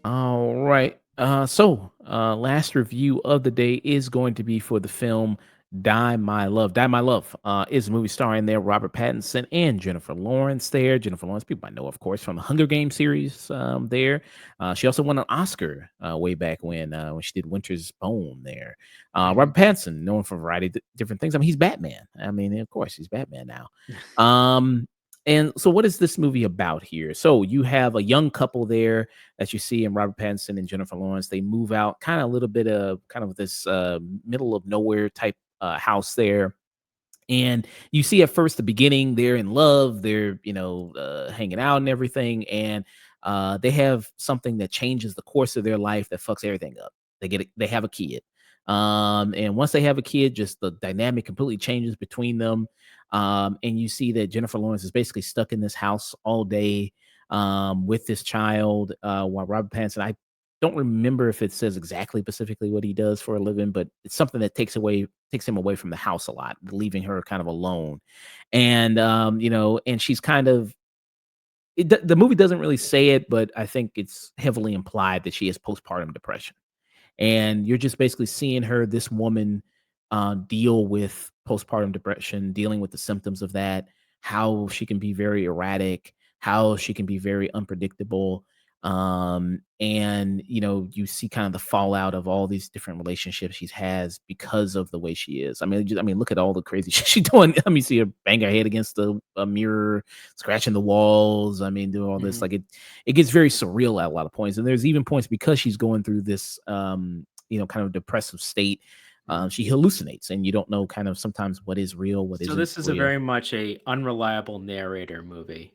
All right. Last review of the day is going to be for the film Die My Love. Die My Love is a movie starring there Robert Pattinson and Jennifer Lawrence there. Jennifer Lawrence, people I know, of course, from the Hunger Games series there. She also won an Oscar way back when she did Winter's Bone there. Mhm. Robert Pattinson, known for a variety of different things. I mean, he's Batman. I mean, of course, he's Batman now. Um, and so, what is this movie about here? So, you have a young couple there that you see in Robert Pattinson and Jennifer Lawrence. They move out kind of a little bit of kind of this middle of nowhere type house there. And you see at first the beginning, they're in love, they're, hanging out and everything. And they have something that changes the course of their life that fucks everything up. They have a kid. And once they have a kid, just the dynamic completely changes between them. And you see that Jennifer Lawrence is basically stuck in this house all day with this child, while Robert Pattinson, I don't remember if it says exactly specifically what he does for a living, but it's something that takes him away from the house a lot, leaving her kind of alone. And and she's kind of the movie doesn't really say it, but I think it's heavily implied that she has postpartum depression. And you're just basically seeing her, this woman, deal with postpartum depression, dealing with the symptoms of that, how she can be very erratic, how she can be very unpredictable. And you see kind of the fallout of all these different relationships she has because of the way she is. I mean, look at all the crazy shit she's doing. I mean, see her bang her head against the a mirror, scratching the walls. I mean, doing all this. Mhm. Like it gets very surreal at a lot of points. And there's even points because she's going through this kind of depressive state. Mhm. She hallucinates and you don't know kind of sometimes what is real, what So isn't this is a real. very much a unreliable narrator movie.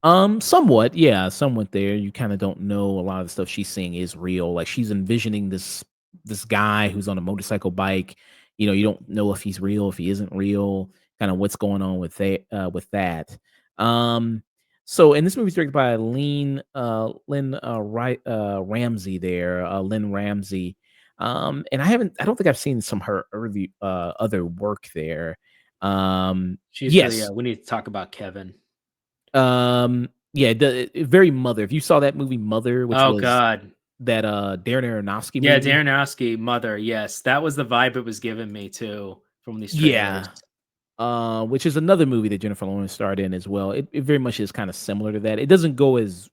Somewhat, yeah, somewhat there. You kind of don't know a lot of the stuff she's seeing is real. Like she's envisioning this guy who's on a motorcycle bike. You don't know if he's real, if he isn't real, kind of what's going on with that. Um, and this movie's directed by Ramsey there, Lynn Ramsey. And I don't think I've seen some her early other work there. She's the Yes, we need to talk about Kevin. yeah, very Mother. If you saw that movie Mother, which Oh was god. that, Darren Aronofsky Yeah, movie. Darren Aronofsky, Mother, yes, that was the vibe it was giving me too from these trailers. Yeah, which is another movie that Jennifer Lawrence starred in as well. It very much is kinda similar to that. It doesn't go as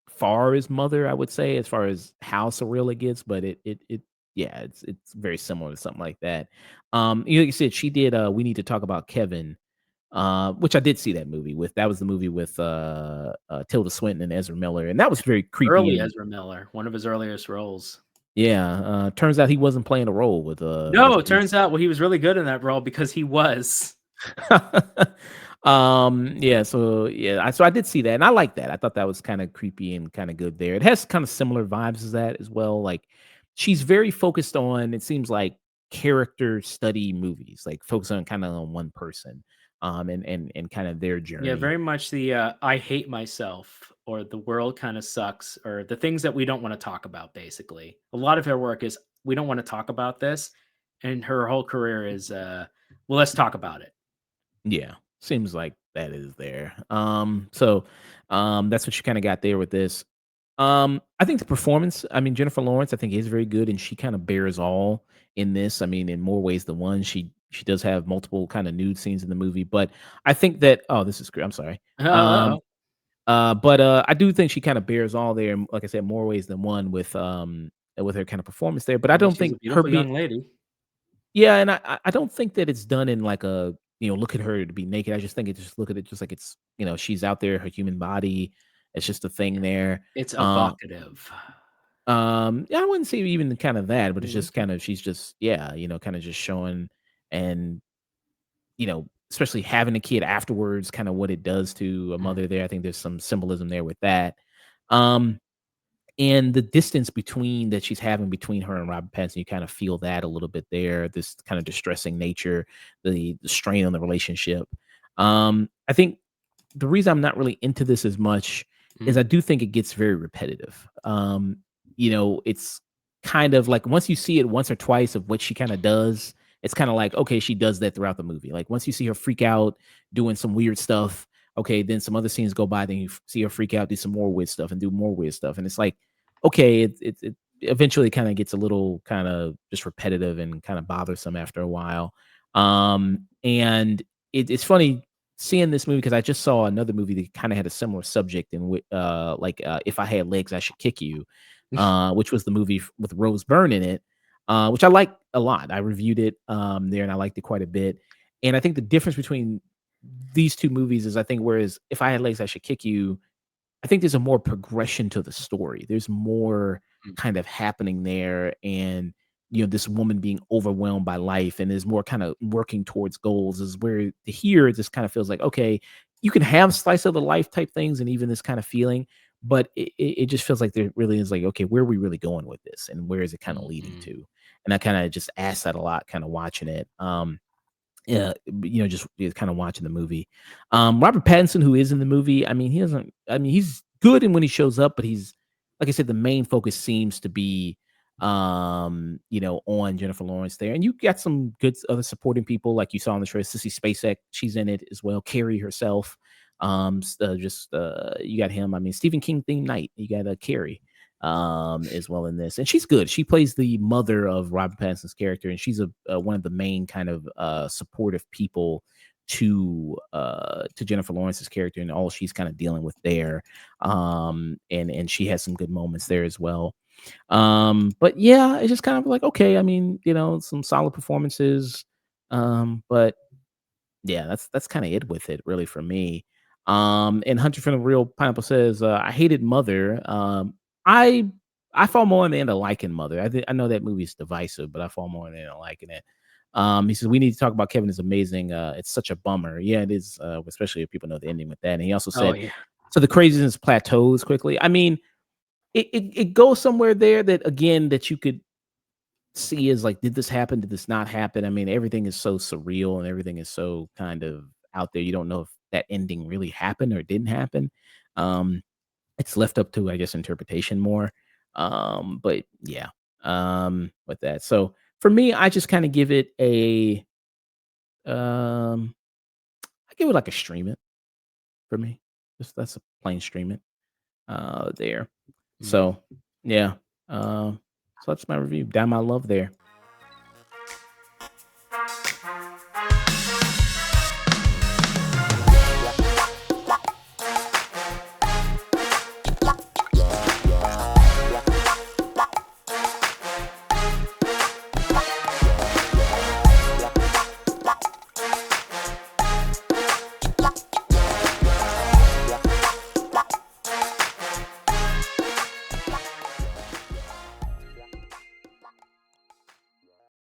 far as Mother, I would say, as far as how surreal it gets, but it yeah, it's very similar to something like that. Like you said, she did, We Need to Talk About Kevin, which I did see that movie with. That was the movie with, Tilda Swinton and Ezra Miller, and that was very creepy Early and Ezra Miller, one of his earliest roles. yeah, turns out he wasn't playing a role with No, it these. turns out, well, he was really good in that role because he was. Yeah, so I did see that, and I like that. I thought that was kinda creepy and kinda good there. It has kinda similar vibes as that as well, like, she's very focused on, it seems like, character study movies, like, focus on kinda on one person, and kind of their Yeah, journey. very much the, "I hate myself," or "The world kinda sucks," or the things that we don't wanna talk about, basically. A lot of her work is, "We don't wanna talk about this," and her whole career is, "Well, let's talk about it." Yeah, seems like that is there. That's what you kinda got there with this. I think the performance, I mean, Jennifer Lawrence, I think is very good, and she kind of bears all in this. I mean, in more ways than one. She does have multiple kind of nude scenes in the movie, but I think that this is great. I'm sorry. Um, Uh-oh. but I do think she kind of bears all there, like I said, more ways than one with her kind of performance there. But I Well, don't she's a think her beautiful being young lady. yeah, and I don't think that it's done in like a look at her to be naked. I just think it just look at it just like it's she's out there, her human body. It's just a thing there. It's Uh, evocative. yeah, I wouldn't say even kind of that, but it's Mhm. just kind of she's just yeah, kind of just showing and especially having a kid afterwards, kind of what it does to a Mhm. mother there. I think there's some symbolism there with that. Um, and the distance between that she's having between her and Robert Pattinson, you kind of feel that a little bit there. This kind of distressing nature, the strain on the relationship. I think the reason I'm not really into this as much is I Mm. do think it gets very repetitive. It's kind of like once you see it once or twice of what she kinda does, it's kinda like, okay, she does that throughout the movie. Like, once you see her freak out doing some weird stuff, okay, then some other scenes go by, then you see her freak out, do some more weird stuff, and do more weird stuff, and it's like, okay, it eventually kinda gets a little kinda just repetitive and kinda bothersome after a while. And it's funny seeing this movie because I just saw another movie that kinda had a similar subject in If I Had Legs, I Should Kick You, which was the movie with Rose Byrne in it, which I liked a lot. I reviewed it, there, and I liked it quite a bit, and I think the difference between these 2 movies is I think whereas If I Had Legs, I Should Kick You, I think there's a more progression to the story. There's more Mm. kind of happening there and, this woman being overwhelmed by life and is more kind of working towards goals is where here it just kind of feels like, okay, you can have slice of the life type things and even this kind of feeling, but it just feels like there really is like, okay, where are we really going with this? And where is it kind of leading Mhm. to? And I kind of just asked that a lot, kind of watching it. Yeah, just kinda watching the movie. Robert Pattinson, who is in the movie, he's good in when he shows up, but he's like I said, the main focus seems to be, on Jennifer Lawrence there, and you got some good other supporting people like you saw in the trailer. Sissy Spacek, she's in it as well. Carrie herself, you got him. I mean, Stephen King theme night. You got Carrie as well in this, and she's good. She plays the mother of Robert Pattinson's character, and she's one of the main kind of supportive people to Jennifer Lawrence's character and all she's kind of dealing with there. And she has some good moments there as well. But yeah, it's just kind of like okay, I mean, some solid performances. But yeah, that's kinda it with it really for me. And Hunter from the Real Pineapple says, "I hated Mother." I I fall more on the end of liking Mother. I know that movie's divisive, but I fall more on the end of liking it. He says, "We need to talk about Kevin is amazing. It's such a bummer." Yeah, it is, especially if people know the ending with that. And he also Oh, said, yeah. "So the craziness plateaus quickly." I mean, it goes somewhere there that again that you could see is like, did this happen? Did this not happen? I mean, everything is so surreal and everything is so kind of out there. You don't know if that ending really happened or didn't happen. Um, it's left up to, I guess, interpretation more. But yeah, with that. So for me, I just kind of give it um, I give it like a stream it for me. Just that's a plain stream it there. Mm. So yeah, so that's my review. Down my love there.